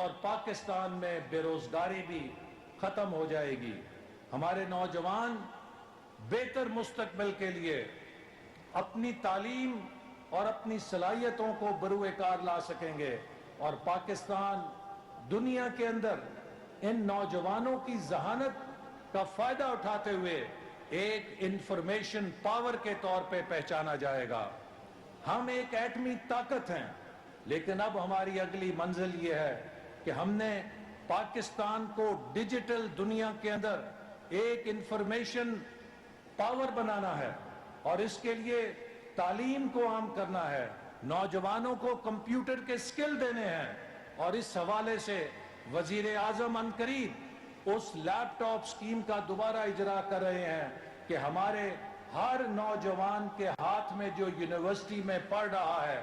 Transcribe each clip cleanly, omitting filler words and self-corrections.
اور پاکستان میں بے روزگاری بھی ختم ہو جائے گی. ہمارے نوجوان بہتر مستقبل کے لیے اپنی تعلیم اور اپنی صلاحیتوں کو بروئے کار لا سکیں گے اور پاکستان دنیا کے اندر ان نوجوانوں کی ذہانت کا فائدہ اٹھاتے ہوئے ایک انفارمیشن پاور کے طور پہ پہچانا جائے گا. ہم ایک ایٹمی طاقت ہیں، لیکن اب ہماری اگلی منزل یہ ہے کہ ہم نے پاکستان کو ڈیجیٹل دنیا کے اندر ایک انفارمیشن پاور بنانا ہے اور اس کے لیے تعلیم کو عام کرنا ہے، نوجوانوں کو کمپیوٹر کے سکل دینے ہیں. اور اس حوالے سے وزیر اعظم عنقریب اس لیپ ٹاپ سکیم کا دوبارہ اجرا کر رہے ہیں کہ ہمارے ہر نوجوان کے ہاتھ میں جو یونیورسٹی میں پڑھ رہا ہے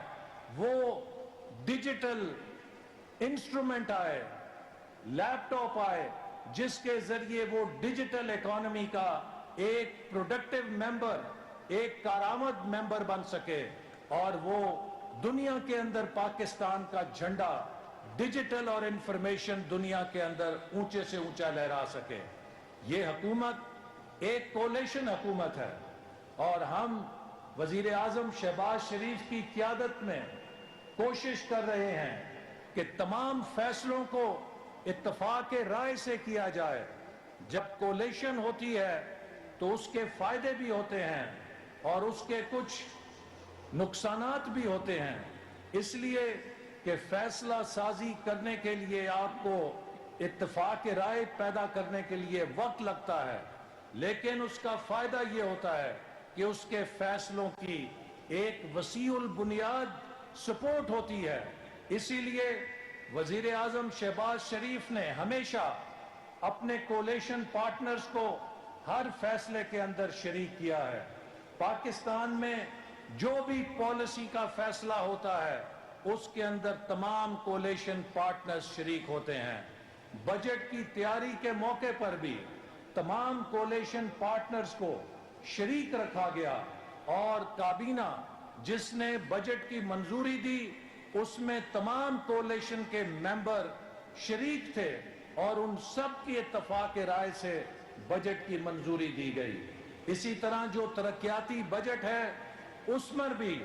وہ ڈیجیٹل انسٹرومنٹ آئے، لیپ ٹاپ آئے، جس کے ذریعے وہ ڈیجیٹل اکانومی کا ایک پروڈکٹیو ممبر، ایک کارآمد ممبر بن سکے اور وہ دنیا کے اندر پاکستان کا جھنڈا ڈیجیٹل اور انفارمیشن دنیا کے اندر اونچے سے اونچا لہرا سکے. یہ حکومت ایک کولیشن حکومت ہے اور ہم وزیر اعظم شہباز شریف کی قیادت میں کوشش کر رہے ہیں کہ تمام فیصلوں کو اتفاق رائے سے کیا جائے. جب کولیشن ہوتی ہے تو اس کے فائدے بھی ہوتے ہیں اور اس کے کچھ نقصانات بھی ہوتے ہیں، اس لیے کہ فیصلہ سازی کرنے کے لیے آپ کو اتفاق رائے پیدا کرنے کے لیے وقت لگتا ہے، لیکن اس کا فائدہ یہ ہوتا ہے کہ اس کے فیصلوں کی ایک وسیع البنیاد سپورٹ ہوتی ہے. اسی لیے وزیر اعظم شہباز شریف نے ہمیشہ اپنے کولیشن پارٹنرز کو ہر فیصلے کے اندر شریک کیا ہے. پاکستان میں جو بھی پالیسی کا فیصلہ ہوتا ہے اس کے اندر تمام کولیشن پارٹنرز شریک ہوتے ہیں. بجٹ کی تیاری کے موقع پر بھی تمام کولیشن پارٹنرز کو شریک رکھا گیا اور کابینہ جس نے بجٹ کی منظوری دی اس میں تمام کولیشن کے ممبر شریک تھے اور ان سب کی اتفاق رائے سے بجٹ کی منظوری دی گئی. اسی طرح جو ترقیاتی بجٹ ہے اس میں بھی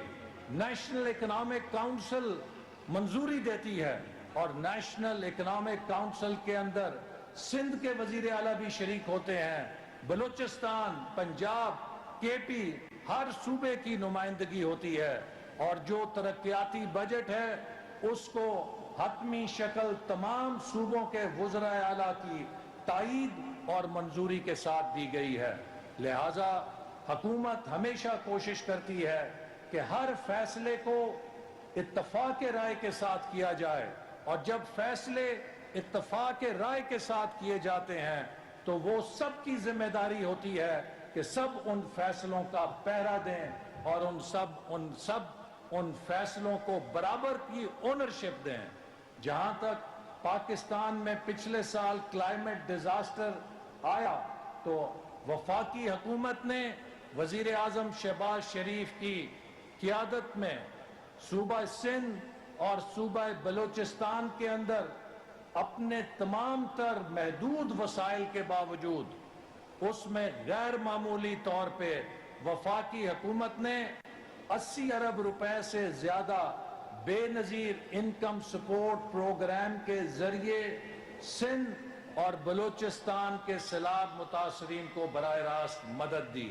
نیشنل اکنامک کاؤنسل منظوری دیتی ہے اور نیشنل اکنامک کاؤنسل کے اندر سندھ کے وزیر اعلیٰ بھی شریک ہوتے ہیں، بلوچستان، پنجاب، کے پی، ہر صوبے کی نمائندگی ہوتی ہے اور جو ترقیاتی بجٹ ہے اس کو حتمی شکل تمام صوبوں کے وزراء اعلیٰ کی تائید اور منظوری کے ساتھ دی گئی ہے. لہٰذا حکومت ہمیشہ کوشش کرتی ہے کہ ہر فیصلے کو اتفاق رائے کے ساتھ کیا جائے اور جب فیصلے اتفاق رائے کے ساتھ کیے جاتے ہیں تو وہ سب کی ذمہ داری ہوتی ہے کہ سب ان فیصلوں کا پہرا دیں اور ان فیصلوں کو برابر کی اونرشپ دیں. جہاں تک پاکستان میں پچھلے سال کلائمیٹ ڈیزاسٹر آیا تو وفاقی حکومت نے وزیر اعظم شہباز شریف کی قیادت میں صوبہ سندھ اور صوبہ بلوچستان کے اندر اپنے تمام تر محدود وسائل کے باوجود اس میں غیر معمولی طور پہ وفاقی حکومت نے 80 ارب روپے سے زیادہ بے نظیر انکم سپورٹ پروگرام کے ذریعے سندھ اور بلوچستان کے سیلاب متاثرین کو براہ راست مدد دی.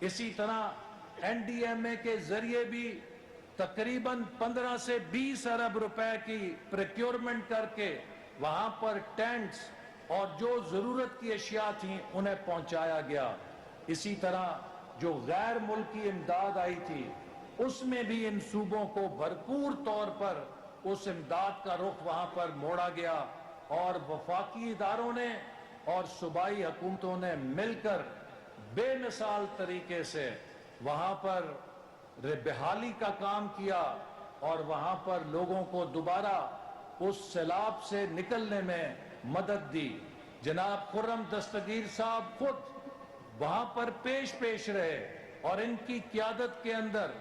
اسی طرح این ڈی ایم اے کے ذریعے بھی تقریباً 15 سے 20 ارب روپے کی پریکیورمنٹ کر کے وہاں پر ٹینٹس اور جو ضرورت کی اشیاء تھیں انہیں پہنچایا گیا. اسی طرح جو غیر ملکی امداد آئی تھی اس میں بھی ان صوبوں کو بھرپور طور پر اس امداد کا رخ وہاں پر موڑا گیا اور وفاقی اداروں نے اور صوبائی حکومتوں نے مل کر بے مثال طریقے سے وہاں پر بحالی کا کام کیا اور وہاں پر لوگوں کو دوبارہ اس سیلاب سے نکلنے میں مدد دی. جناب خرم دستگیر صاحب خود وہاں پر پیش رہے اور ان کی قیادت کے اندر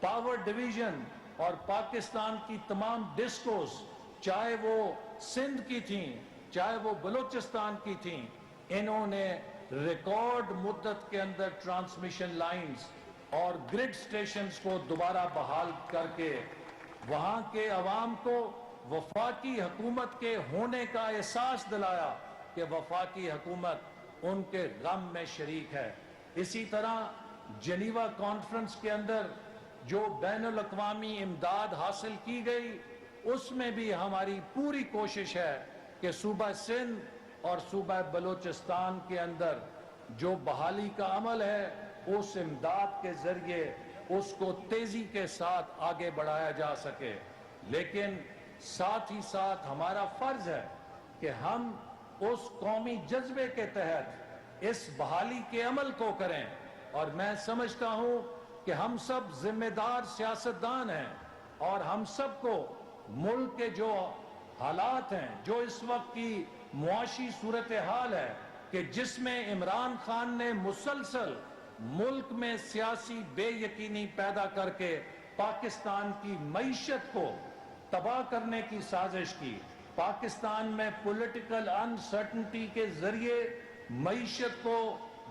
پاور ڈویژن اور پاکستان کی تمام ڈسکوز چاہے وہ سندھ کی تھیں چاہے وہ بلوچستان کی تھیں، انہوں نے ریکارڈ مدت کے اندر ٹرانسمیشن لائنز اور گرڈ سٹیشنز کو دوبارہ بحال کر کے وہاں کے عوام کو وفاقی حکومت کے ہونے کا احساس دلایا کہ وفاقی حکومت ان کے غم میں شریک ہے۔ اسی طرح جنیوا کانفرنس کے اندر جو بین الاقوامی امداد حاصل کی گئی، اس میں بھی ہماری پوری کوشش ہے کہ صوبہ سندھ اور صوبہ بلوچستان کے اندر جو بحالی کا عمل ہے اس امداد کے ذریعے اس کو تیزی کے ساتھ آگے بڑھایا جا سکے۔ لیکن ساتھ ہی ساتھ ہمارا فرض ہے کہ ہم اس قومی جذبے کے تحت اس بحالی کے عمل کو کریں، اور میں سمجھتا ہوں کہ ہم سب ذمہ دار سیاستدان ہیں اور ہم سب کو ملک کے جو حالات ہیں، جو اس وقت کی معاشی صورتحال ہے کہ جس میں عمران خان نے مسلسل ملک میں سیاسی بے یقینی پیدا کر کے پاکستان کی معیشت کو تباہ کرنے کی سازش کی، پاکستان میں پولیٹیکل انسرٹنٹی کے ذریعے معیشت کو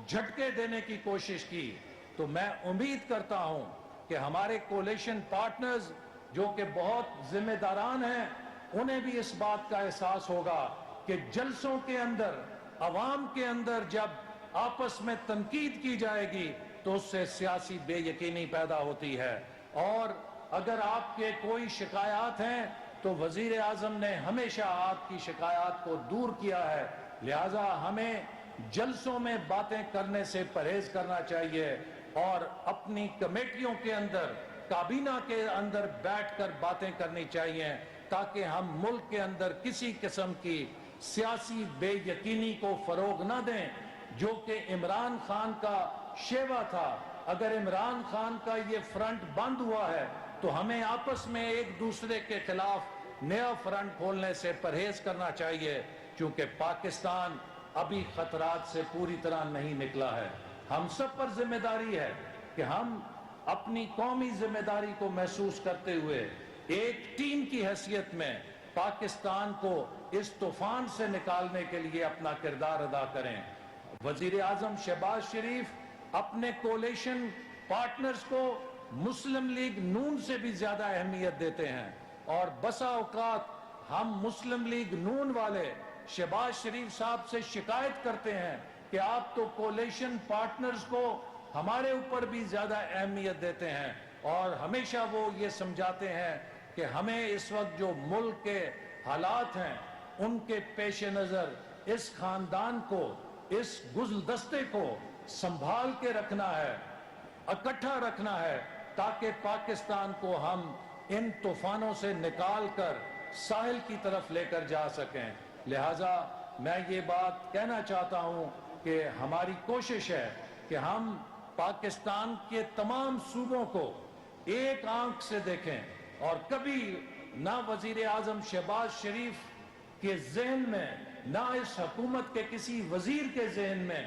جھٹکے دینے کی کوشش کی، تو میں امید کرتا ہوں کہ ہمارے کولیشن پارٹنرز جو کہ بہت ذمہ داران ہیں، انہیں بھی اس بات کا احساس ہوگا کہ جلسوں کے اندر، عوام کے اندر جب آپس میں تنقید کی جائے گی تو اس سے سیاسی بے یقینی پیدا ہوتی ہے۔ اور اگر آپ کے کوئی شکایات ہیں تو وزیر اعظم نے ہمیشہ آپ کی شکایات کو دور کیا ہے، لہٰذا ہمیں جلسوں میں باتیں کرنے سے پرہیز کرنا چاہیے اور اپنی کمیٹیوں کے اندر، کابینہ کے اندر بیٹھ کر باتیں کرنی چاہیے تاکہ ہم ملک کے اندر کسی قسم کی سیاسی بے یقینی کو فروغ نہ دیں، جو کہ عمران خان کا شیوا تھا۔ اگر عمران خان کا یہ فرنٹ بند ہوا ہے تو ہمیں آپس میں ایک دوسرے کے خلاف نیا فرنٹ کھولنے سے پرہیز کرنا چاہیے، کیونکہ پاکستان ابھی خطرات سے پوری طرح نہیں نکلا ہے۔ ہم سب پر ذمہ داری ہے کہ ہم اپنی قومی ذمہ داری کو محسوس کرتے ہوئے ایک ٹیم کی حیثیت میں پاکستان کو اس طوفان سے نکالنے کے لیے اپنا کردار ادا کریں۔ وزیر اعظم شہباز شریف اپنے کولیشن پارٹنرز کو مسلم لیگ نون سے بھی زیادہ اہمیت دیتے ہیں، اور بسا اوقات ہم مسلم لیگ نون والے شہباز شریف صاحب سے شکایت کرتے ہیں کہ آپ تو کولیشن پارٹنرز کو ہمارے اوپر بھی زیادہ اہمیت دیتے ہیں، اور ہمیشہ وہ یہ سمجھاتے ہیں کہ ہمیں اس وقت جو ملک کے حالات ہیں ان کے پیش نظر اس خاندان کو، اس گلدستے کو سنبھال کے رکھنا ہے، اکٹھا رکھنا ہے، تاکہ پاکستان کو ہم ان طوفانوں سے نکال کر ساحل کی طرف لے کر جا سکیں۔ لہٰذا میں یہ بات کہنا چاہتا ہوں کہ ہماری کوشش ہے کہ ہم پاکستان کے تمام صوبوں کو ایک آنکھ سے دیکھیں، اور کبھی نہ وزیر اعظم شہباز شریف کے ذہن میں، نہ اس حکومت کے کسی وزیر کے ذہن میں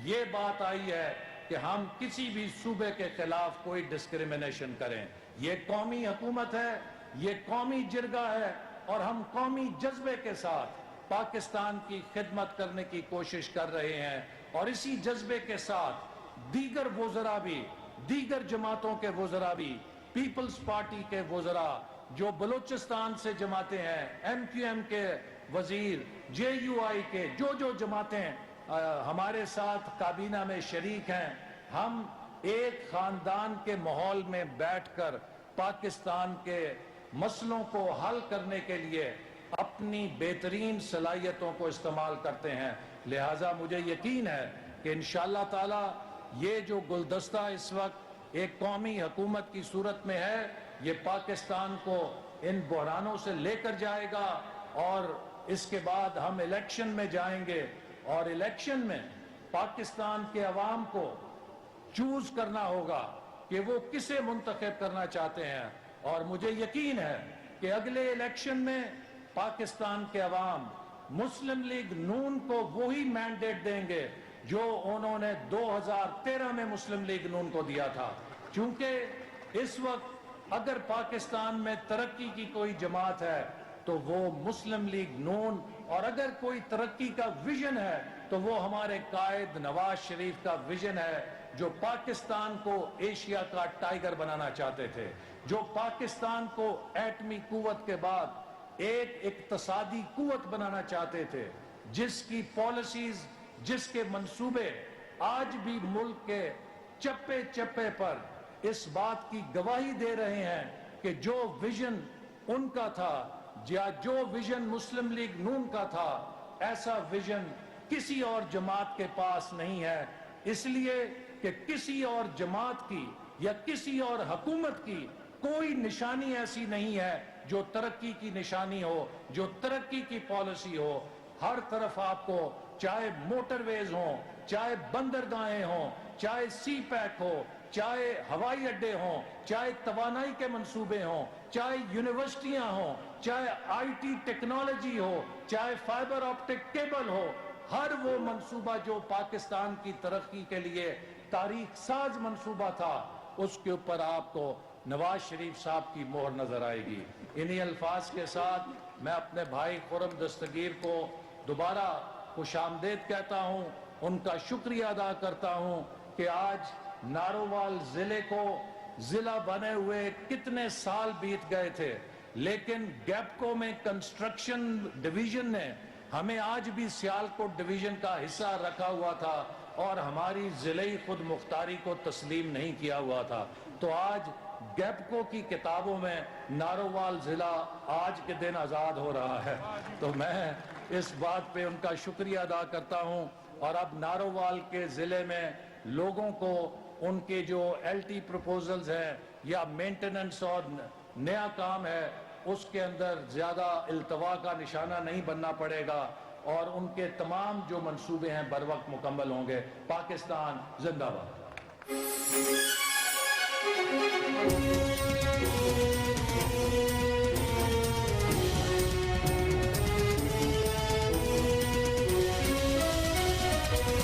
یہ بات آئی ہے کہ ہم کسی بھی صوبے کے خلاف کوئی ڈسکریمنیشن کریں۔ یہ قومی حکومت ہے، یہ قومی جرگہ ہے، اور ہم قومی جذبے کے ساتھ پاکستان کی خدمت کرنے کی کوشش کر رہے ہیں، اور اسی جذبے کے ساتھ دیگر وزراء بھی، دیگر جماعتوں کے وزراء بھی، پیپلز پارٹی کے وزراء جو بلوچستان سے جماعتیں ہیں، ایم کیو ایم کے وزیر، جے یو آئی کے جو جماعتیں ہمارے ساتھ کابینہ میں شریک ہیں، ہم ایک خاندان کے ماحول میں بیٹھ کر پاکستان کے مسئلوں کو حل کرنے کے لیے اپنی بہترین صلاحیتوں کو استعمال کرتے ہیں۔ لہٰذا مجھے یقین ہے کہ انشاءاللہ تعالی یہ جو گلدستہ اس وقت ایک قومی حکومت کی صورت میں ہے، یہ پاکستان کو ان بحرانوں سے لے کر جائے گا، اور اس کے بعد ہم الیکشن میں جائیں گے، اور الیکشن میں پاکستان کے عوام کو چوز کرنا ہوگا کہ وہ کسے منتخب کرنا چاہتے ہیں، اور مجھے یقین ہے کہ اگلے الیکشن میں پاکستان کے عوام مسلم لیگ نون کو وہی مینڈیٹ دیں گے جو انہوں نے 2013 میں مسلم لیگ نون کو دیا تھا، کیونکہ اس وقت اگر پاکستان میں ترقی کی کوئی جماعت ہے تو وہ مسلم لیگ نون، اور اگر کوئی ترقی کا ویژن ہے تو وہ ہمارے قائد نواز شریف کا ویژن ہے، جو پاکستان کو ایشیا کا ٹائیگر بنانا چاہتے تھے، جو پاکستان کو ایٹمی قوت کے بعد ایک اقتصادی قوت بنانا چاہتے تھے، جس کی پالیسیز، جس کے منصوبے آج بھی ملک کے چپے چپے پر اس بات کی گواہی دے رہے ہیں کہ جو ویژن ان کا تھا یا جو ویژن مسلم لیگ نون کا تھا، ایسا ویژن کسی اور جماعت کے پاس نہیں ہے، اس لیے کہ کسی اور جماعت کی یا کسی اور حکومت کی کوئی نشانی ایسی نہیں ہے جو ترقی کی نشانی ہو، جو ترقی کی پالیسی ہو۔ ہر طرف آپ کو چاہے موٹر ویز ہوں، چاہے بندرگاہیں ہوں، چاہے سی پیک ہو، چاہے ہوائی اڈے ہوں، چاہے توانائی کے منصوبے ہوں، چاہے یونیورسٹیاں ہوں، چاہے آئی ٹی ٹیکنالوجی ہو، چاہے فائبر آپٹک کیبل ہو، ہر وہ منصوبہ جو پاکستان کی ترقی کے لیے تاریخ ساز منصوبہ تھا، اس کے اوپر آپ کو نواز شریف صاحب کی مہر نظر آئے گی۔ انہی الفاظ کے ساتھ میں اپنے بھائی خرم دستگیر کو دوبارہ خوش آمدید کہتا ہوں، ان کا شکریہ ادا کرتا ہوں کہ آج نارووال ضلع کو ضلع بنے ہوئے کتنے سال بیت گئے تھے، لیکن گیپکو میں کنسٹرکشن ڈویژن نے ہمیں آج بھی سیالکوٹ ڈویژن کا حصہ رکھا ہوا تھا اور ہماری ضلعی خود مختاری کو تسلیم نہیں کیا ہوا تھا۔ تو آج گیپکو کی کتابوں میں نارووال ضلع آج کے دن آزاد ہو رہا ہے، تو میں اس بات پہ ان کا شکریہ ادا کرتا ہوں۔ اور اب نارووال کے ضلع میں لوگوں کو ان کے جو ایل ٹی پروپوزلز ہیں یا مینٹیننس اور نیا کام ہے، اس کے اندر زیادہ التوا کا نشانہ نہیں بننا پڑے گا، اور ان کے تمام جو منصوبے ہیں بر وقت مکمل ہوں گے۔ پاکستان زندہ باد۔